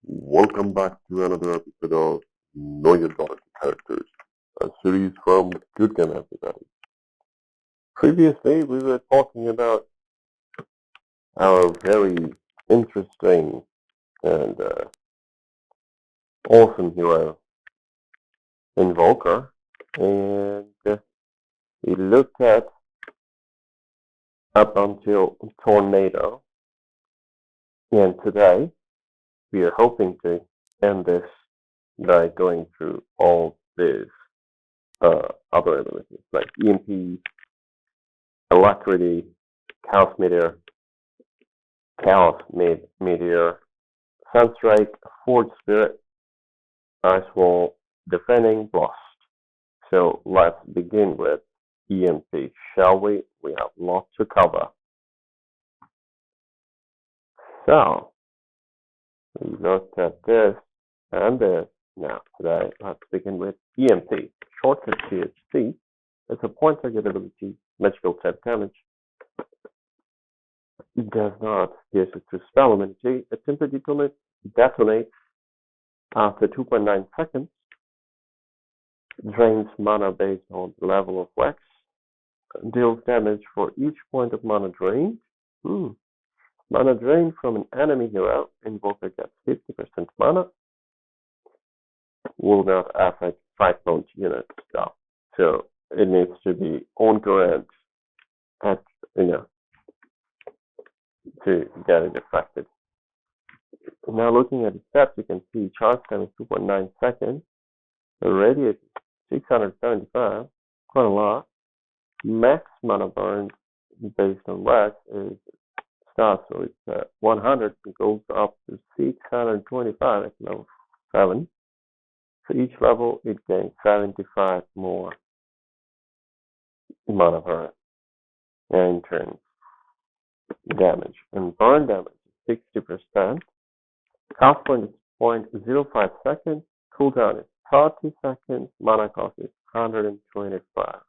Welcome back to another episode of Know Your Daughter Characters, a series from Good Game Everybody. Previously, we were talking about our very interesting and awesome hero, Invoker, and we looked at up until Tornado, and today we are hoping to end this by going through all these other abilities like EMP, Alacrity, Chaos Meteor, Sunstrike, Forge Spirit, Ice Wall, Defending, Blast. So let's begin with EMP, shall we? We have lots to cover. So we looked at this and this. Now today let's begin with EMP. Shortcut THC. It's a point target ability, magical type damage. It does not pierce it to spell immunity. It simply detonates after 2.9 seconds. Drains mana based on the level of wax. Deals damage for each point of mana drained. Mana drained from an enemy hero. Invoker gets 50% mana. Will not affect 5-point units though. So it needs to be on current to get it affected. Now looking at the stats, you can see charge time is 2.9 seconds. The radius is 675, quite a lot. Max mana burn based on wax is starts, so it's 100 and goes up to 625 at level 7. For each level, it gains 75 more mana burn and turns damage. And burn damage is 60%. Cost point is 0.05 seconds. Cooldown is 30 seconds. Mana cost is 125.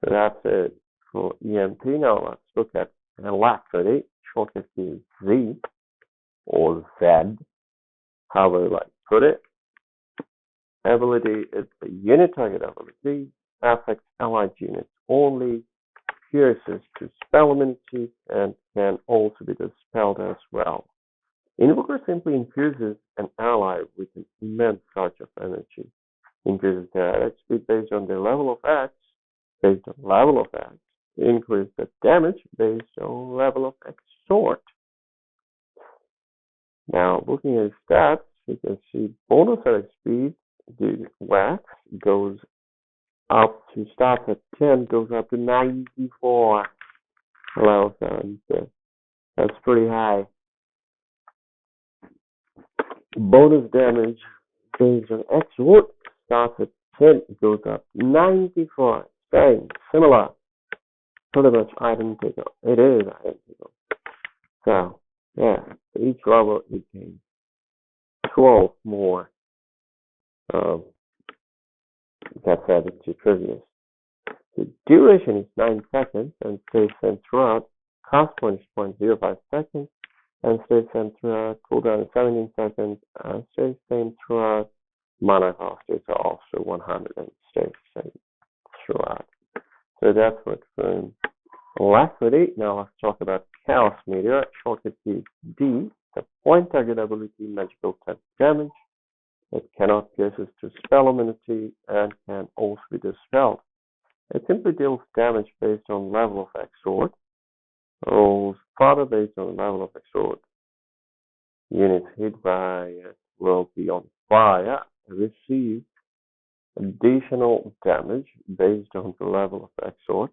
So that's it for EMP. Now let's look at Alacrity. Shortcut is Z or Z, however you like to put it. Ability is a unit target ability, affects allied units only, pierces to spell immunity, and can also be dispelled as well. Invoker simply infuses an ally with an immense surge of energy. Increases their attack speed based on their level of X, based on level of X. Increase the damage based on level of Exort. Now, looking at stats, you can see bonus attack speed, the wax goes up to starts at 10, goes up to 94. Allows that's pretty high. Bonus damage based on Exort starts at 10, goes up 94. Same, similar. Pretty much identical. It is identical. So, yeah, for each level it gains 12 more. That's added to previous. The duration is 9 seconds and stays same throughout. Cost point is 0.05 seconds and stays same throughout. Cooldown is 17 seconds and stays same throughout. Mana cost is also 100 and stays same throughout. So that's what from Alacrity. Now let's talk about Chaos Meteor. Shortcut is D. The point target ability, magical type damage. It cannot pierces to spell immunity and can also be dispelled. It simply deals damage based on level of Exort. Rolls further based on level of Exort. Units hit by it will be on fire. Receive additional damage based on the level of Exort.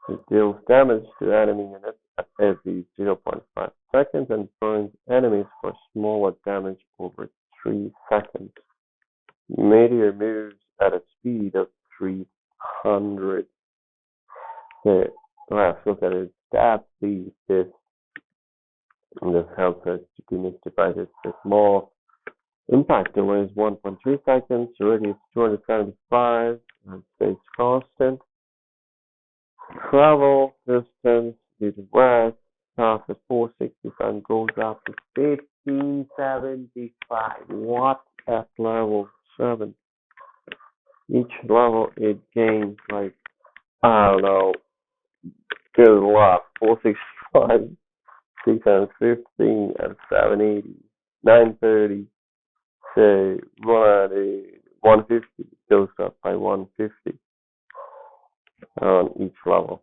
It deals damage to enemy units at every 0.5 seconds and burns enemies for smaller damage over 3 seconds. Meteor moves at a speed of 300. So let's look at its stat speed. This helps us to demystify this more. Impact delay is 1.3 seconds, radius 275, and stays constant. Travel distance due to wax starts at 465 and goes up to 1975. What at level 7? Each level it gains like, I don't know, good a lot. 465, 615, and 780, 930. Say 150 goes up by 150 on each level.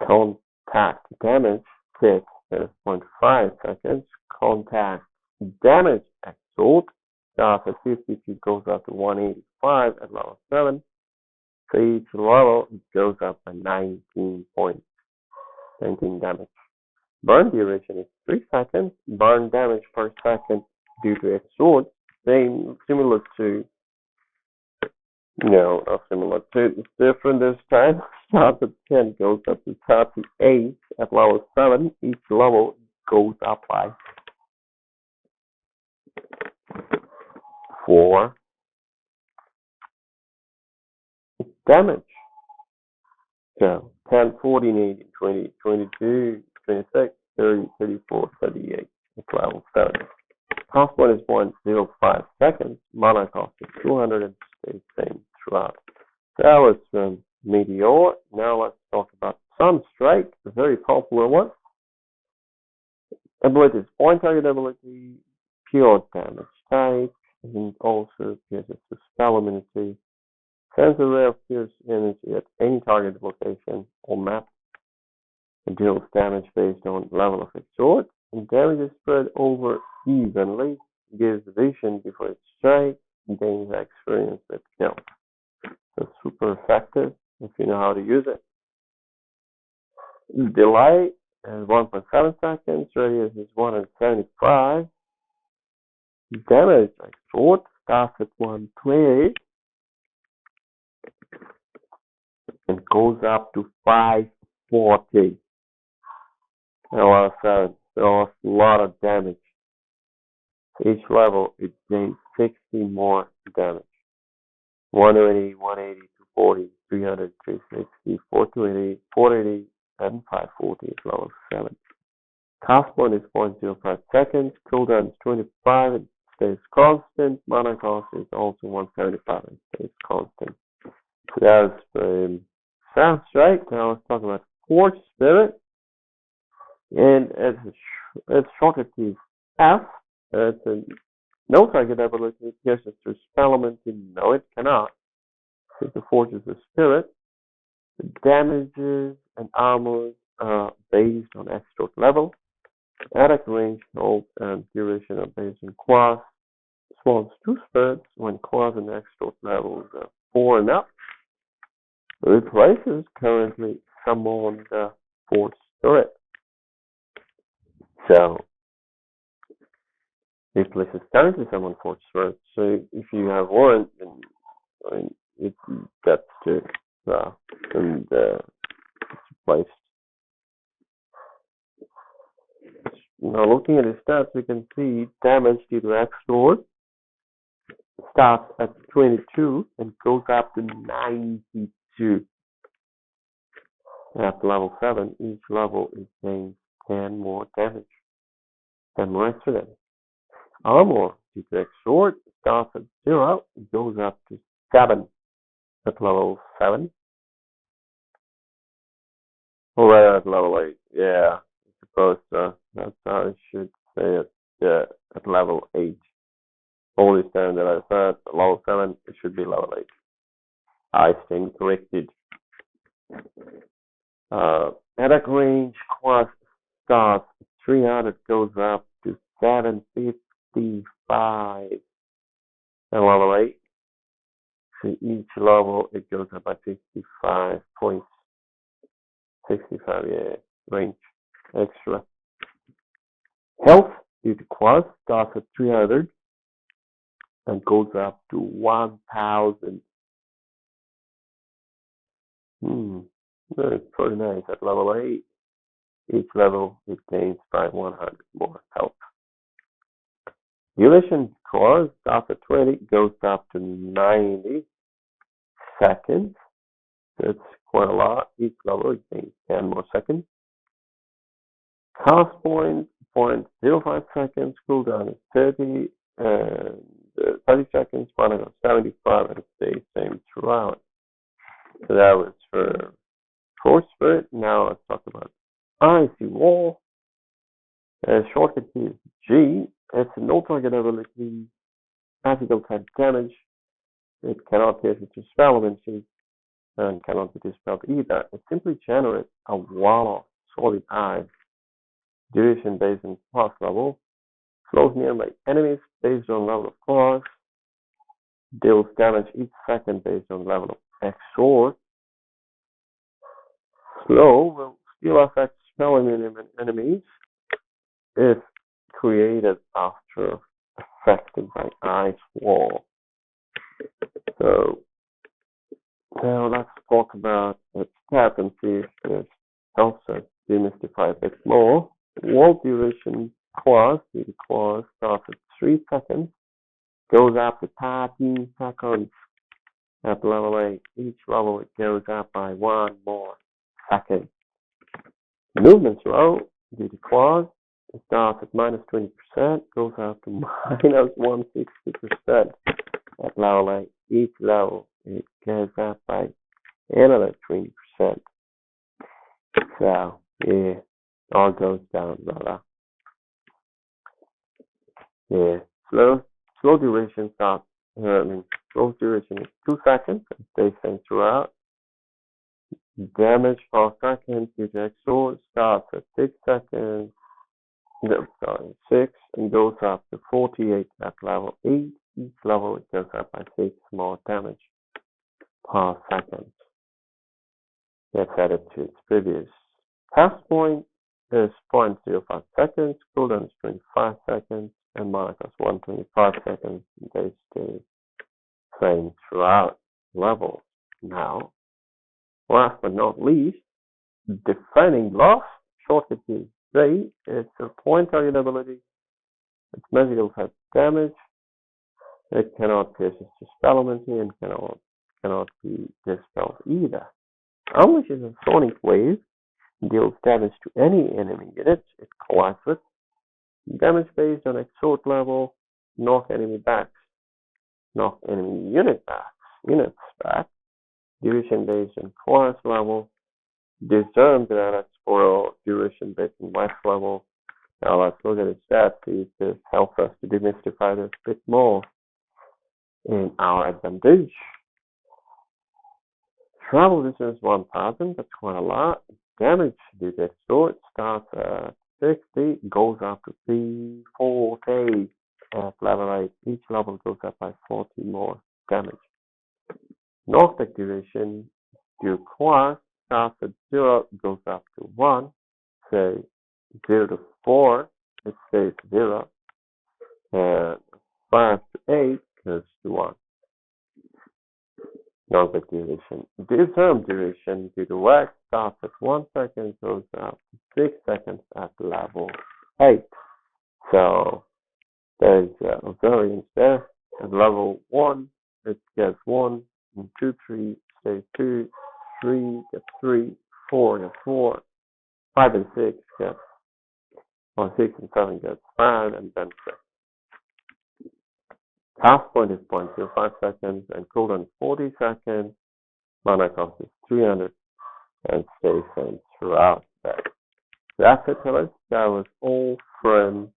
Contact damage takes 0.5 seconds. Contact damage exhaust starts at 50 feet, goes up to 185 at level 7. So each level it goes up by 19 points, 19 damage. Burn duration is 3 seconds. Burn damage per second due to exhaust, similar to, not similar to, it's different this time. Starts at 10, goes up to 38 at level 7. Each level goes up by 4 damage. So 10, 14, 18, 20, 22, 26, 30, 34, 38 at level 7. Cost point is 0.05 seconds. Mana cost is 200 and stays same throughout. That was Meteor. Now let's talk about Sunstrike, a very popular one. Ability is point target ability, pure damage type, and also pierces to spell immunity. Sends a ray of pierce energy at any target location or map. It deals damage based on level of exhaust, and damage is spread over evenly. Gives vision before it strikes, gains experience with kills. So super effective if you know how to use it. Delay is 1.7 seconds, radius is 175. Damage exhaust starts at 120 and goes up to 540. LR7 does a lot of damage. Each level it gains 60 more damage. 180, 180, 240, 300, 360, 420, 480, and 540 is level 7. Cast point is 0.05 seconds. Cooldown is 25 and stays constant. Mana cost is also 175 and stays constant. So that's Sunstrike. Now let's talk about Forge Spirit. And it's shorter to F. It's a no target ability. It pierces through spell immunity. No, it cannot. Since the Forge is a spirit, the damages and armor are based on extra level. Attack range, hold, and duration are based on class. Spawns 2 spirits when class and extra levels are 4 and up. Replaces currently summoned Forge Spirit. So replaces currently summoned Forge Spirit. So if you have one, then it gets to and it's replaced. Now looking at his stats, we can see damage due to X-Sword starts at 22 and goes up to 92. At level 7, each level is gains 10 more damage. 10 more extra damage. Armor due to X-Sword starts at 0 and goes up to 7 at level 7. Or at level 8, yeah. Suppose that's how I should say it. Yeah, at level 8. All this time that I said level 7, it should be level 8. I stand corrected. Attack range class starts 300, goes up to 755. And level 8. So each level it goes up by 55 points. 65, yeah, range. Extra. Health due to class starts at 300 and goes up to 1000. That's pretty nice. At level 8, each level it gains by 100 more health. Duration class starts at 20, goes up to 90 seconds. That's quite a lot. Each level it gains 10 more seconds. Cast point 0.05 seconds, cooldown is 30, and 30 seconds, mana cost 75, and stays same throughout. So that was for Force Spirit. Now let's talk about Icy Wall. Shortcut key is G. It's a no target ability, magical type damage. It cannot pierce into spell ability and cannot be dispelled either. It simply generates a wall of solid ice, duration based on class level, flows nearby enemies based on level of class, deals damage each second based on level of exort. Slow will still affect spell immune enemies if created after affected by Ice Wall. So now let's talk about its stat and see if this helps us demystify a bit more. Wall duration class, the class starts at 3 seconds, goes up to 13 seconds at level 8. Each level it goes up by 1 more second. Movement slow, due to class, it starts at -20%, goes up to -160% at level 8. Each level it goes up by another 20%. So yeah, all goes down, brother. Yeah, slow duration starts. Slow duration is 2 seconds and stays same throughout. Damage per second due to exort starts at 6 seconds. No, sorry, 6 and goes up to 48 at level 8. Each level it goes up by 6 more damage per second. That's added to its previous pass point is 0.05 seconds, cooldown is 25 seconds, and mana cost 125 seconds. They stay same throughout levels. Now, last but not least, Defining Loss, shortcut is Z. It's a point target ability. It's magical type damage. It cannot pierce into spell ability and cannot be dispelled either. Unleashes a sonic wave, deals damage to any enemy units it collides with. Damage based on exort level, knock enemy units back. Duration based on class level. Disarm granite for duration based on life level. Now let's look at its stats, see if this helps us to demystify this a bit more in our advantage. Travel distance 1000, that's quite a lot. Damage due to exort starts at 60, goes up to 340 at level 8. Each level goes up by 40 more damage. Knockback duration due class starts at 0, goes up to 1. Say 0 to 4, it stays 0. And 5 to 8 goes to 1. Knockback duration. Disarm duration due to wax starts at 1 second, goes up to 6 seconds at level 8. So there's a variance there. At level 1, it gets 1, and 2, 3, stays 2, 3 gets 3, 4 gets 4, 5 and 6 gets, or 6 and 7 gets 5, and then 6. Half point is 0.05 seconds, and cooldown 40 seconds. Mana cost is 300, and stays same throughout that. That's it, fellas. That was all from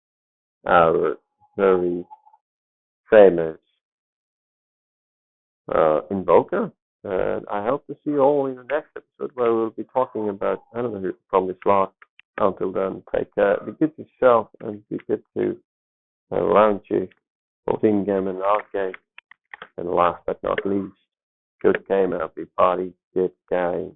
our very famous Invoker. And I hope to see you all in the next episode where we'll be talking about another from this lot. Until then, take care. Be good to yourself and be good to around you, both in game and out game. And last but not least, good game, everybody. Good game.